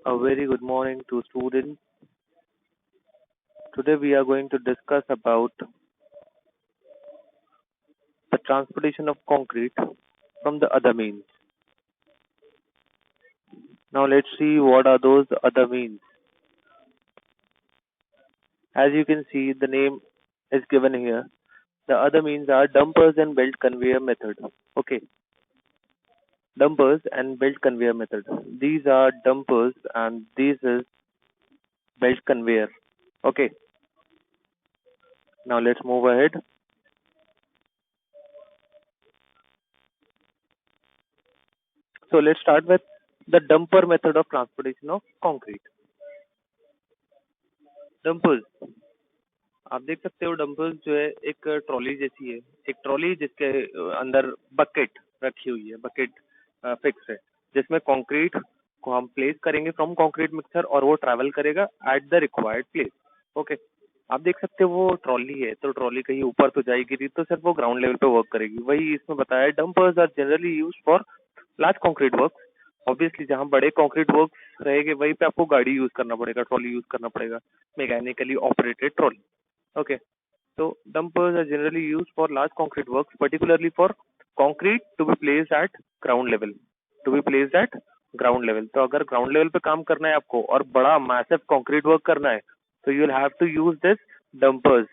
A very good morning to students. Today we are going to discuss about the transportation of concrete from the other means. Now let's see what are those other means. As you can see, the name is given here. The other means are dumpers and belt conveyor method. Okay, dumpers and belt conveyor method. These are dumpers and this is belt conveyor. Okay, now let's move ahead. So let's start with the dumper method of transportation of concrete. Dumpers. आप देख सकते हो dumpers जो है एक trolley जैसी है, एक ट्रॉली जिसके अंदर बकेट रखी हुई है, बकेट फिक्स है, जिसमें कंक्रीट को हम प्लेस करेंगे फ्रॉम कंक्रीट मिक्सर और वो ट्रैवल करेगा at the required place. Okay, आप देख सकते हो वो ट्रॉली है, तो ट्रॉली कहीं ऊपर तो जाएगी नहीं, तो सिर्फ वो ग्राउंड लेवल पे वर्क करेगी. वही इसमें बताया है, dumpers are generally use for large concrete work. Obviously जहाँ बड़े कंक्रीट वर्क रहेंगे वहीं पे आपको गाड़ी यूज करना पड़ेगा, ट्रॉली यूज करना पड़ेगा, mechanically operated trolley. Okay. So dumpers are generally used for large concrete works, particularly for concrete to be placed at ground level. To be placed at ground level. तो अगर ground level पे काम करना है आपको और बड़ा massive concrete work करना है, तो you will have to use this dumpers.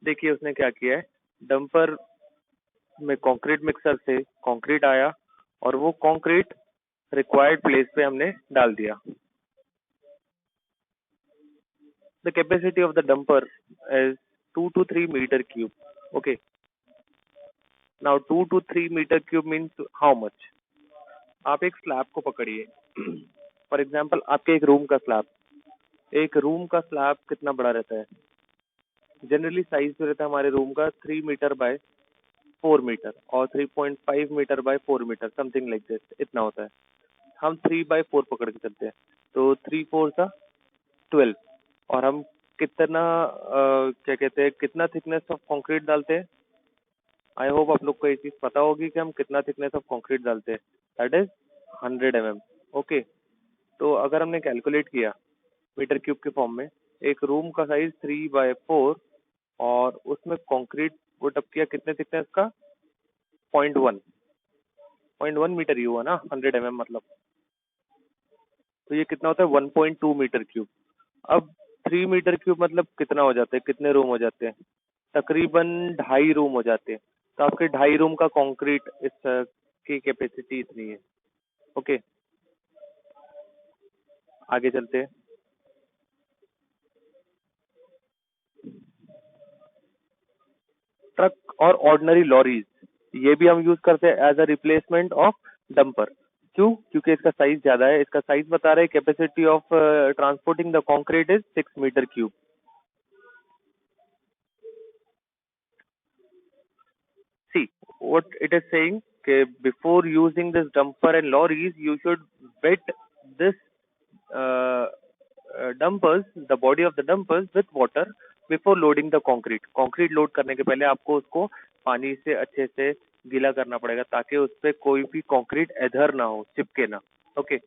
देखिए उसने क्या किया है, डंपर में कंक्रीट मिक्सर से कंक्रीट आया और वो कंक्रीट रिक्वायर्ड प्लेस पे हमने डाल दिया. The capacity of the dumper is 2 to 3 meter cube. Okay. Now 2 to 3 meter cube means how much? आप एक स्लैब को पकड़िए. फॉर एग्जाम्पल आपके एक रूम का स्लैब कितना बड़ा रहता है? जनरली साइज जो रहता है हमारे रूम का 3 मीटर बाय 4 मीटर और 3.5 metre by 4 metre, something like this, इतना होता है. हम 3/4 पकड़ के चलते हैं, तो 3/4 का 12. और हम कितना क्या कहते हैं, कितना थिकनेस ऑफ कंक्रीट डालते हैं? आई होप आप लोग को ये चीज पता होगी कि हम कितना थिकनेस ऑफ कंक्रीट डालते हैं. That is 100 mm. ओके, तो अगर हमने कैलकुलेट किया मीटर क्यूब के फॉर्म में, एक रूम का साइज 3/4 और उसमें कंक्रीट पुट अप किया कितने थिकनेस का? 0.1 मीटर ही हुआ ना, 100 mm मतलब. तो ये कितना होता है? 1.2 मीटर क्यूब. अब 3 मीटर क्यूब मतलब कितना हो जाता है, कितने रूम हो जाते हैं? तकरीबन 2.5 रूम हो जाते हैं. तो आपके 2.5 रूम का कंक्रीट इस की कैपेसिटी इतनी है. ओके, आगे चलते हैं. ट्रक और ऑर्डिनरी लॉरीज, ये भी हम यूज करते हैं as a replacement of dumper. क्यों? क्योंकि इसका साइज ज्यादा है. इसका साइज बता रहे हैं, capacity of transporting the concrete is 6 metre cube. See, what it is saying, okay, before using this dumper and lorries, you should wet this uh, dumpers, the body of the dumpers with water before loading the concrete. Concrete load करने के पहले आपको उसको पानी से अच्छे से गीला करना पड़ेगा ताकि उस पे कोई भी concrete एधर ना हो, चिपके ना. Okay.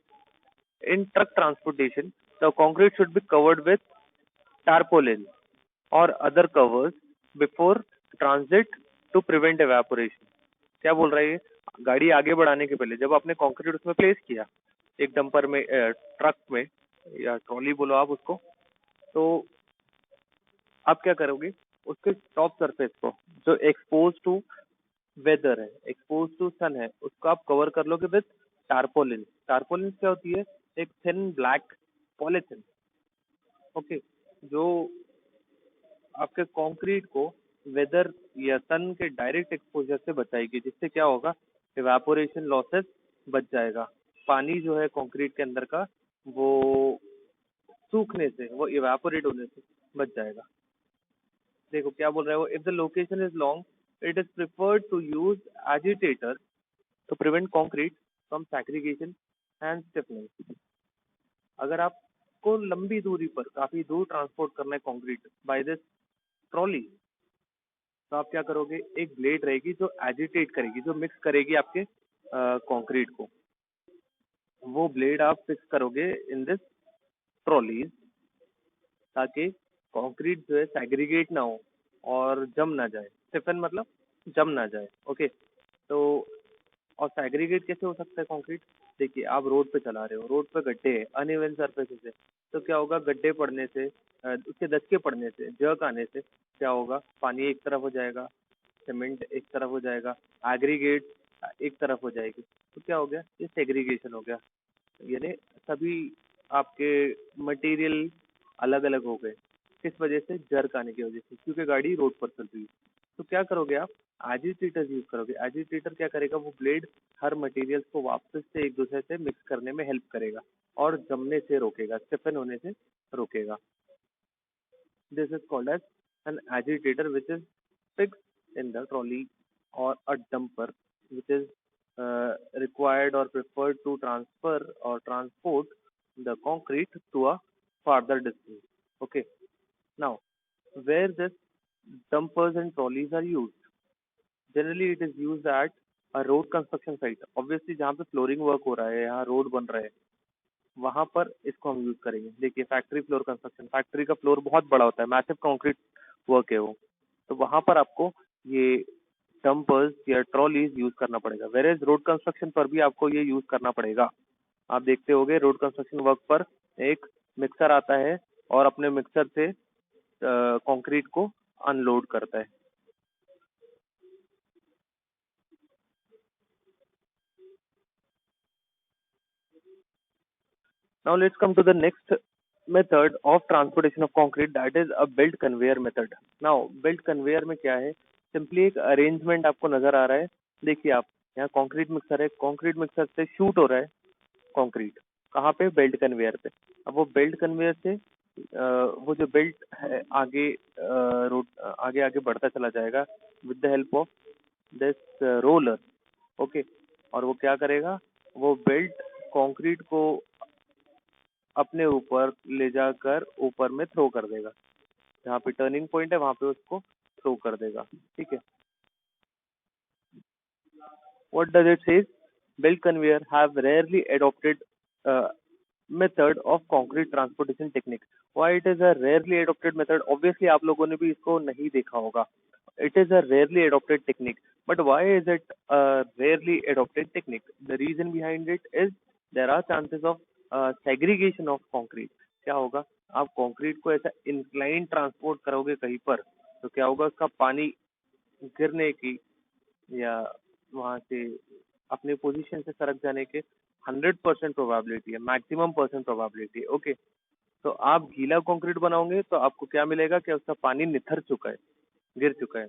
In truck transportation, the concrete should be covered with tarpaulin or other covers before transit to prevent evaporation. क्या बोल रहा है ये? गाड़ी आगे बढ़ाने के पहले जब आपने कंक्रीट उसमें प्लेस किया, एक डंपर में, ट्रक में या ट्रॉली बोलो आप उसको, तो आप क्या करोगे? उसके टॉप सरफेस को जो एक्सपोज टू वेदर है, एक्सपोज टू सन है, उसको आप कवर कर लोगे विद टारपोलिन. टारपोलिन क्या होती है? एक थिन ब्लैक पॉलिथिन. ओके, जो आपके कंक्रीट को वेदर या सन के डायरेक्ट एक्सपोजर से बचाएगी, जिससे क्या होगा? इवेपोरेशन लॉसेस बच जाएगा. पानी जो है कंक्रीट के अंदर का, वो सूखने से, वो इवेपोरेट होने से बच जाएगा. देखो क्या बोल रहा है वो, if the location is long it is preferred to use agitator to prevent concrete from segregation and stiffening. अगर आपको लंबी दूरी पर, काफी दूर ट्रांसपोर्ट करना है कंक्रीट बाय दिस ट्रॉली, तो आप क्या करोगे? एक ब्लेड रहेगी जो एजिटेट करेगी, जो मिक्स करेगी आपके कंक्रीट को. वो ब्लेड आप फिक्स करोगे इन दिस ट्रॉलीज, ताकि कंक्रीट जो है सेग्रीगेट ना हो और जम ना जाए। स्टिफन मतलब जम ना जाए। ओके, तो और सेग्रीगेट कैसे हो सकता है कंक्रीट? देखिए, आप रोड पे चला रहे हो, रोड पे गड्ढे हैं, अनइवन सरफेसेस है, तो क्या होगा, गड्ढे पड़ने से उसके धक्के पड़ने से, जर्क आने से क्या होगा, पानी एक तरफ हो जाएगा, सीमेंट एक तरफ हो जाएगा, एग्रीगेट एक तरफ हो जाएगी, तो क्या हो गया, ये सेग्रीगेशन हो गया। यानी सभी आपके मटेरियल अलग अलग हो गए। किस वजह से? जर्क आने की वजह से, क्योंकि गाड़ी रोड पर चल रही है। तो क्या करोगे आप? एजिटेटर यूज करोगे। एजिटेटर क्या करेगा, वो ब्लेड हर मटेरियल को वापस से एक दूसरे से मिक्स करने में हेल्प करेगा और जमने से रोकेगा, स्टिफन होने से रोकेगा। This is called as an agitator which is fixed in the trolley or a dumper which is required or preferred to transfer or transport the concrete to a farther distance. Okay. Now, where this dumpers and trolleys are used? Generally, it is used at a road construction site. Obviously, जहाँ पे flooring work हो रहा है, यहाँ road बन रहा है, वहां पर इसको हम यूज करेंगे। देखिए, फैक्ट्री फ्लोर कंस्ट्रक्शन, फैक्ट्री का फ्लोर बहुत बड़ा होता है, मैसिव कंक्रीट वर्क है वो, तो वहां पर आपको ये डंपर्स या ट्रॉलीज यूज करना पड़ेगा। वेर एज रोड कंस्ट्रक्शन पर भी आपको ये यूज करना पड़ेगा। आप देखते होंगे रोड कंस्ट्रक्शन वर्क पर एक मिक्सर आता है और अपने मिक्सर से कंक्रीट को अनलोड करता है। Now let's come to the next method of transportation of concrete, that is a belt conveyor method. Now belt conveyor में क्या है? सिंपली एक अरेंजमेंट आपको नजर आ रहा है। देखिए आप, यहाँ कंक्रीट मिक्सर है, कंक्रीट मिक्सर से शूट हो रहा है कंक्रीट, कहाँ पे? बेल्ट कन्वेयर पे। अब वो बेल्ट कन्वेयर से वो जो बेल्ट है आगे रोड आगे आगे बढ़ता चला जाएगा with the help of this roller. Okay, और वो क्या करेगा, वो बेल्ट कंक्रीट को अपने ऊपर ले जाकर ऊपर में थ्रो कर देगा, जहाँ पे टर्निंग पॉइंट है वहां पे उसको थ्रो कर देगा। ठीक है। What does it say? Belt conveyor have rarely adopted method of concrete transportation technique. Why it is a rarely adopted method? Obviously आप लोगों ने भी इसको नहीं देखा होगा। It is a rarely adopted technique. But why is it a rarely adopted technique? The reason behind it is there are chances of segregation of concrete. क्या होगा, आप कंक्रीट को ऐसा इंक्लाइन ट्रांसपोर्ट करोगे कहीं पर, तो क्या होगा, उसका पानी गिरने की या वहां से अपने पोजीशन से सरक जाने के 100% प्रोबेबिलिटी है, मैक्सिमम परसेंट प्रोबेबिलिटी है। ओके, तो आप गीला कंक्रीट बनाओगे तो आपको क्या मिलेगा कि उसका पानी निथर चुका है, गिर चुका है।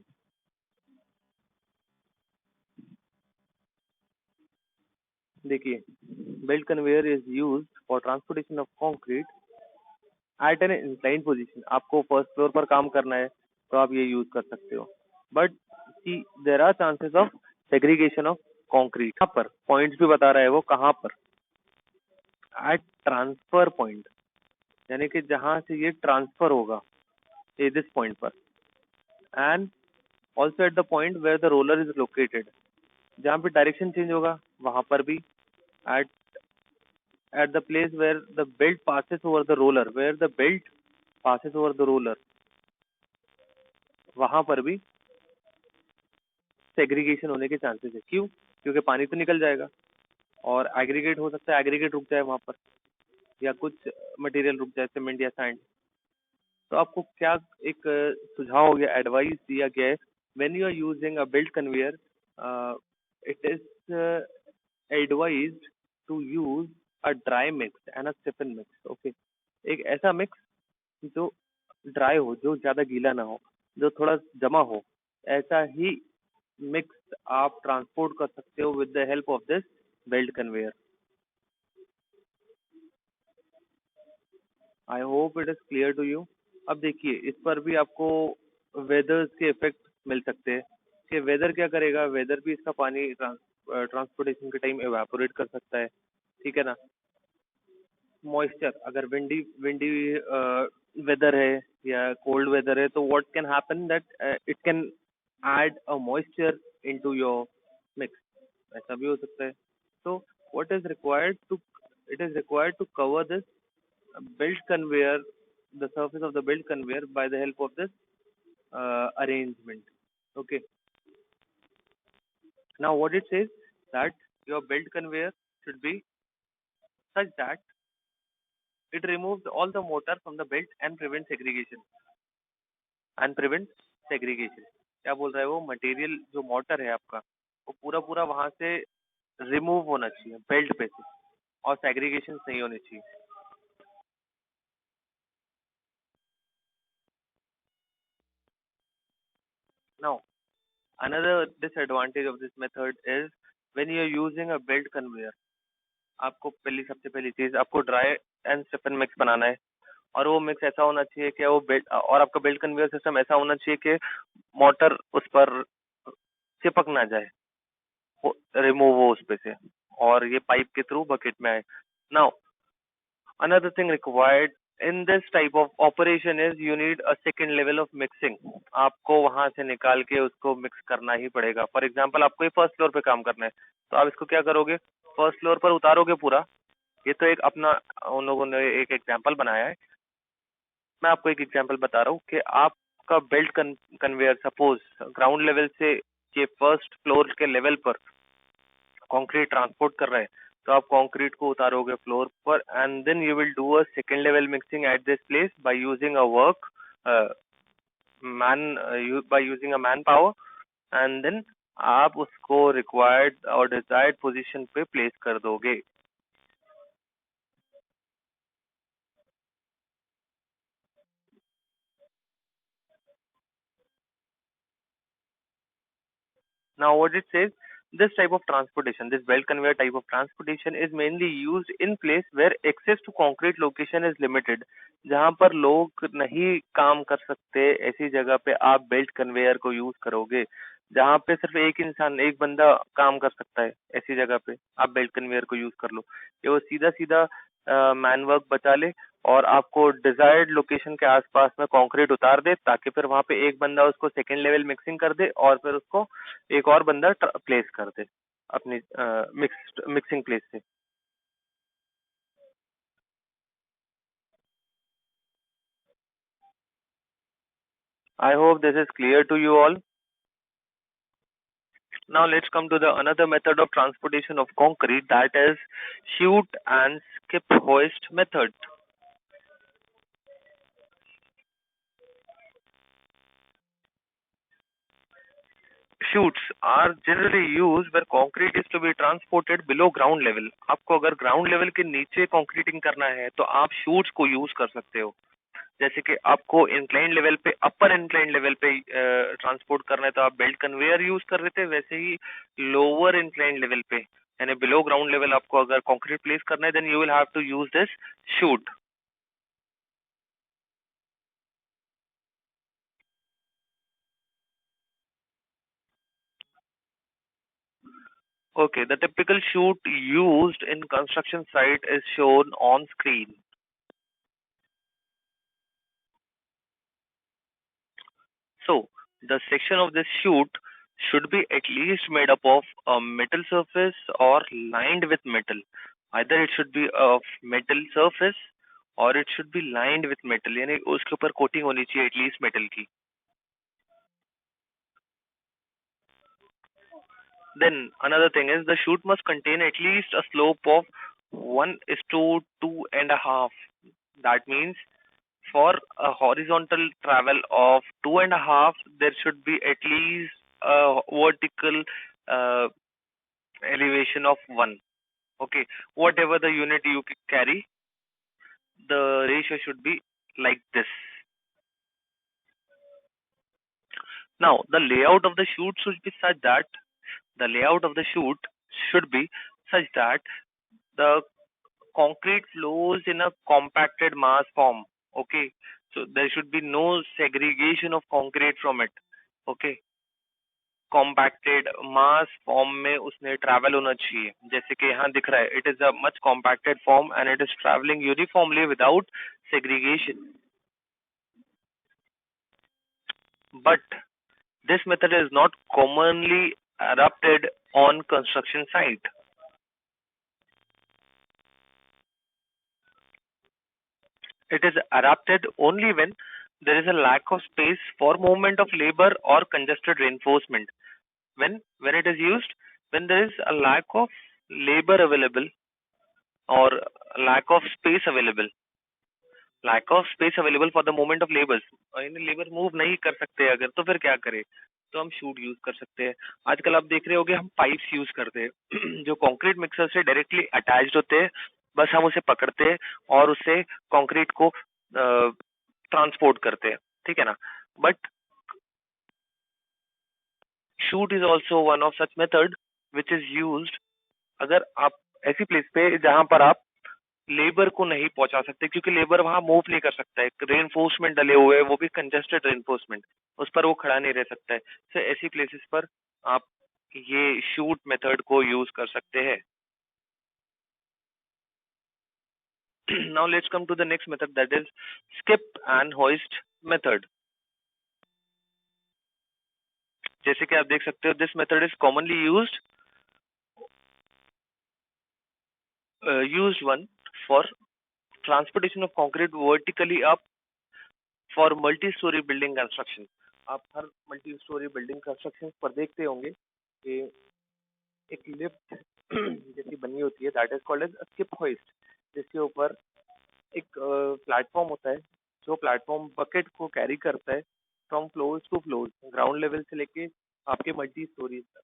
देखिए, belt conveyor is used for transportation of concrete eight an incline position. आपको फर्स्ट फ्लोर पर काम करना है तो आप ये यूज कर सकते हो। But see there are chances of segregation of concrete. कहाँ पर? पॉइंट्स भी बता रहा है वो, कहाँ पर? एट ट्रांसफर पॉइंट, यानी कि जहां से ये ट्रांसफर होगा, ये दिस पॉइंट पर, and also at the point where the roller is located, जहाँ पे डायरेक्शन चेंज होगा वहां पर भी, at at the place where the belt passes over the roller, where the belt passes over the roller, वहां पर भी सेग्रीगेशन होने के चांसेस है। क्यों? क्योंकि पानी तो निकल जाएगा और एग्रीगेट हो सकता है, एग्रीगेट रुक जाए वहां पर, या कुछ मटेरियल रुक जाए, सीमेंट या सैंड। तो आपको क्या एक सुझाव हो गया, एडवाइस दिया गया है, when you are using a belt conveyor, it is advised to use a dry mix and a stiffen mix. Okay, एक ऐसा मिक्स जो ड्राई हो, जो ज्यादा गीला ना हो, जो थोड़ा जमा हो, ऐसा ही मिक्स आप ट्रांसपोर्ट कर सकते हो with the help of this belt conveyor. I hope it is clear to you. अब देखिए, इस पर भी आपको वेदर्स के इफेक्ट मिल सकते हैं कि वेदर क्या करेगा, वेदर भी इसका पानी ट्रांसपोर्टेशन के टाइम एवापोरेट कर सकता है। ठीक है ना? मॉइस्चर, अगर विंडी विंडी वेदर है या कोल्ड वेदर है, तो what can happen that it can add a moisture into your mix, ऐसा भी हो सकता है। तो what is required to it is required to cover this belt conveyor, the surface of the belt conveyor by the help of this arrangement. Okay. Now what it says that your belt conveyor should be such that it removes all the mortar from the belt and prevents segregation. क्या बोल रहा है वो material जो motor है आपका वो पूरा पूरा वहां से रिमूव होना चाहिए बेल्ट पे से और सेग्रीगेशन नहीं होनी चाहिए. Now, another disadvantage of this method is when you are using a belt conveyor. आपको सबसे पहली चीज आपको ड्राई एंड स्टिफन मिक्स बनाना है और वो मिक्स ऐसा होना चाहिए कि वो बेल्ट और आपका बेल्ट कन्वेयर सिस्टम ऐसा होना चाहिए कि मोटर उस पर चिपक ना जाए, वो रिमूव हो उस पे से और ये पाइप के थ्रू बकेट में आए. Now another thing required in this type of operation is you need a second level of mixing. आपको वहां से निकाल के उसको मिक्स करना ही पड़ेगा. फॉर एग्जांपल आपको ये फर्स्ट फ्लोर पे काम करना है तो आप इसको क्या करोगे, फर्स्ट फ्लोर पर उतारोगे पूरा. ये तो एक अपना उन लोगों ने एक एग्जांपल बनाया है. मैं आपको एक एग्जांपल बता रहा हूँ कि आपका belt conveyor suppose ground level से ये फर्स्ट फ्लोर के लेवल पर कंक्रीट ट्रांसपोर्ट कर रहे हैं तो आप कंक्रीट को उतारोगे फ्लोर पर and then you will do a second level mixing at this place by using a work man by using a man power and then आप उसको रिक्वायर्ड और डिजायर्ड पोजीशन पे प्लेस कर दोगे. Now, what it says, this type of transportation, this belt conveyor type of transportation is mainly used in place where access to concrete location is limited. जहाँ पर लोग नहीं काम कर सकते ऐसी जगह पे आप बेल्ट कन्वेयर को यूज करोगे. जहाँ पे सिर्फ एक इंसान एक बंदा काम कर सकता है ऐसी जगह पे आप बेल्ट कन्वेयर को यूज कर लो. ये वो सीधा सीधा मैन वर्क बचा ले और आपको डिजायर्ड लोकेशन के आसपास में कंक्रीट उतार दे ताकि फिर वहां पे एक बंदा उसको सेकेंड लेवल मिक्सिंग कर दे और फिर उसको एक और बंदा प्लेस कर दे अपनी मिक्सिंग प्लेस से. I hope this is clear to you all. Now let's come to the another method of transportation of concrete, that is chute and skip hoist method. Chutes are generally used where concrete is to be transported below ground level. आपको अगर ground level के नीचे concreting करना है तो आप shoots को use कर सकते हो. जैसे कि आपको इंक्लाइन लेवल पे अपर इंक्लाइन लेवल पे ट्रांसपोर्ट करना है तो आप बेल्ट कन्वेयर यूज कर रहे थे. वैसे ही लोअर इंक्लाइन लेवल पे यानी बिलो ग्राउंड लेवल आपको अगर कंक्रीट प्लेस करना है then you will have to use this chute. Okay, the typical chute used in construction site is shown on screen. So, the section of this chute should be at least made up of a metal surface or lined with metal. Either it should be of metal surface or it should be lined with metal. यानी उसके ऊपर coating होनी चाहिए at least metal की. Then another thing is the chute must contain at least a slope of 1:2.5. That means for a horizontal travel of 2.5, there should be at least a vertical uh, elevation of 1. Okay, whatever the unit you carry, the ratio should be like this. Now, the layout of the chute should be such that the layout of the chute should be such that the concrete flows in a compacted mass form. Okay, so there should be no segregation of concrete from it. Okay, compacted mass form में उसने travel होना चाहिए. जैसे कि यहाँ दिख रहा है, it is a much compacted form and it is travelling uniformly without segregation. But this method is not commonly adopted on construction site. It is adapted only when there is a lack of space for movement of labor or congested reinforcement. When it is used, when there is a lack of labor available or lack of space available, for the movement of labors, यानी labour move नहीं कर सकते अगर, तो फिर क्या करें? तो हम शूट यूज कर सकते हैं. आजकल आप देख रहे होंगे हम पाइप्स यूज करते हैं जो कंक्रीट मिक्सर से डायरेक्टली अटैच्ड होते हैं. बस हम उसे पकड़ते हैं और उससे कंक्रीट को ट्रांसपोर्ट करते हैं, ठीक है ना. But shoot is also one of such method which is used अगर आप ऐसी प्लेस पे जहां पर आप लेबर को नहीं पहुंचा सकते, क्योंकि लेबर वहां मूव नहीं कर सकता है. रेनफोर्समेंट डले हुए हैं, वो भी कंजेस्टेड रेनफोर्समेंट, उस पर वो खड़ा नहीं रह सकता है. सो ऐसी प्लेसेस पर आप ये शूट मेथड को यूज कर सकते हैं. Now let's come to the next method, that is skip and hoist method. जैसे कि आप देख सकते हो, this method is commonly used one for transportation of concrete vertically up for multi-story building construction. आप हर मल्टी स्टोरी बिल्डिंग कंस्ट्रक्शन पर देखते होंगे कि एक लिफ्ट जैसी बनी होती है, that is called as skip hoist, जिसके ऊपर एक प्लेटफॉर्म होता है, जो प्लेटफॉर्म बकेट को कैरी करता है from floor to floor, ground level से लेके आपके मल्टी स्टोरीज तक.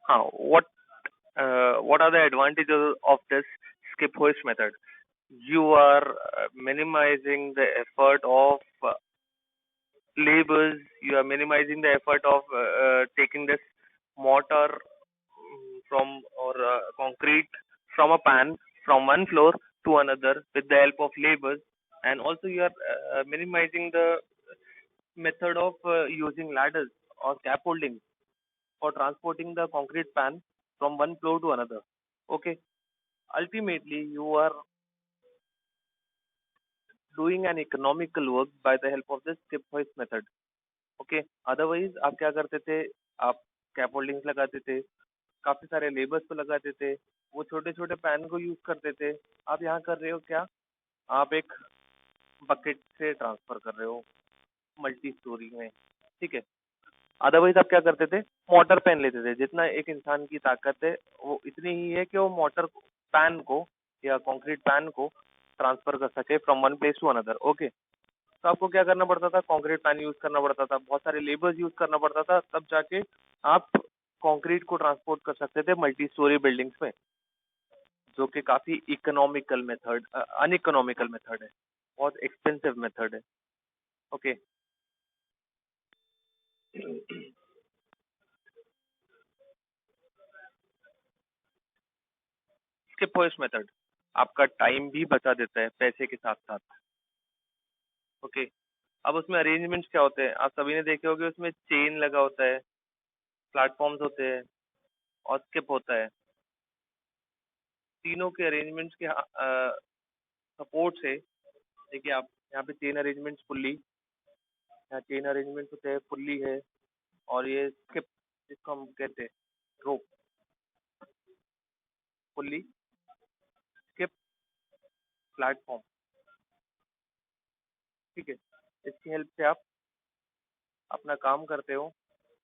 हाँ, what are the advantages of this skip hoist method? You are minimizing the effort of labors, you are minimizing the effort of taking this mortar from or concrete from a pan from one floor to another with the help of labors, and also you are minimizing the method of using ladders or scaffolding for transporting the concrete pan from one floor to another. Okay, ultimately you are doing an economical work by the help of this skip hoist method. Okay, otherwise आप क्या करते थे, आप कैपहोल्डिंग्स लगाते थे, काफी सारे labours को लगाते थे, वो छोटे छोटे पैन को यूज करते थे. आप यहाँ कर रहे हो क्या, आप एक बकेट से ट्रांसफर कर रहे हो मल्टी स्टोरी में, ठीक है. अदरवाइज आप क्या करते थे, मोटर पेन लेते थे. जितना एक इंसान की ताकत है वो इतनी ही है कि वो मोटर पैन को या कंक्रीट पैन को ट्रांसफर कर सके from one place to another. Okay, तो आपको क्या करना पड़ता था, कंक्रीट पैन यूज करना पड़ता था, बहुत सारे लेबर्स यूज करना पड़ता था, तब जाके आप कंक्रीट को ट्रांसपोर्ट कर सकते थे मल्टी स्टोरी बिल्डिंग्स में, जो कि काफी इकोनॉमिकल मेथड, अनइकोनॉमिकल मेथड है, बहुत एक्सपेंसिव मेथड है. ओके, स्किप होइस्ट मेथड आपका टाइम भी बचा देता है पैसे के साथ साथ. ओके, अब उसमें अरेंजमेंट्स क्या होते हैं, आप सभी ने देखे होंगे, उसमें चेन लगा होता है, प्लेटफॉर्म्स होते हैं और स्किप होता है. तीनों के अरेंजमेंट्स के सपोर्ट से, देखिए आप यहाँ पे चेन अरेंजमेंट्स पुल्ली, यहाँ चेन अरेंजमेंट्स होते हैं, पुल्ली है, और ये स्किप जिसको हम कहते हैं रोप, पुल्ली, स्किप, प्लेटफॉर्म, ठीक है. इसकी हेल्प से आप अपना काम करते हो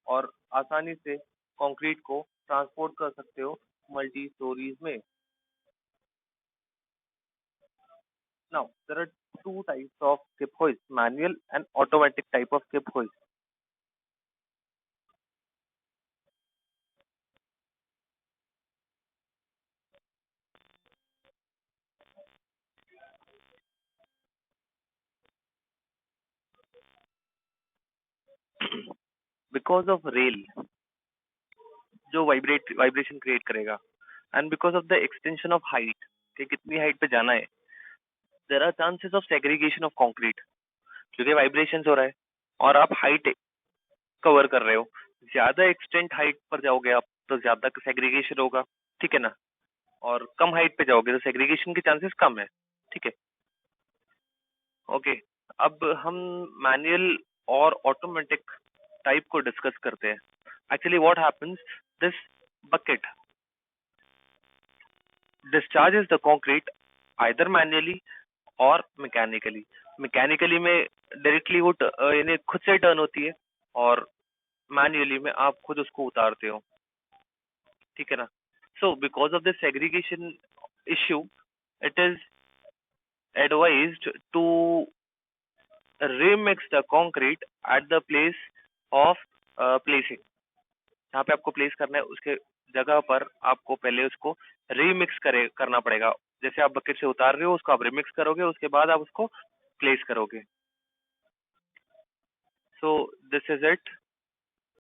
और आसानी से कंक्रीट को ट्रांसपोर्ट कर सकते हो मल्टी स्टोरीज में. Now, there are two types of skip hoist, manual and automatic type of skip hoist. Because of rail, जो वाइब्रेशन क्रिएट करेगा, and because of the extension of height, कि कितनी height पे जाना है, there are chances of segregation of concrete, क्योंकि vibration हो रहा है और आप हाइट कवर कर रहे हो. ज्यादा एक्सटेंट हाइट पर जाओगे आप तो ज्यादा सेग्रीगेशन होगा, ठीक है ना, और कम हाइट पे जाओगे तो सेग्रीगेशन के चांसेस कम है, ठीक है. ओके, अब हम मैनुअल और ऑटोमेटिक टाइप को डिस्कस करते हैं. Actually, what happens? This bucket discharges the concrete either manually और mechanically. Mechanically में डायरेक्टली वो यानी खुद से टर्न होती है और मैन्युअली में आप खुद उसको उतारते हो. ठीक है ना? So because of this segregation issue, it is advised to remix the concrete at the place of placing. जहाँ पे आपको प्लेस करना है उसके जगह पर आपको पहले उसको रीमिक्स करना पड़ेगा. जैसे आप बकेट से उतार रहे हो उसको आप रिमिक्स करोगे, उसके बाद आप उसको प्लेस करोगे. So this is it.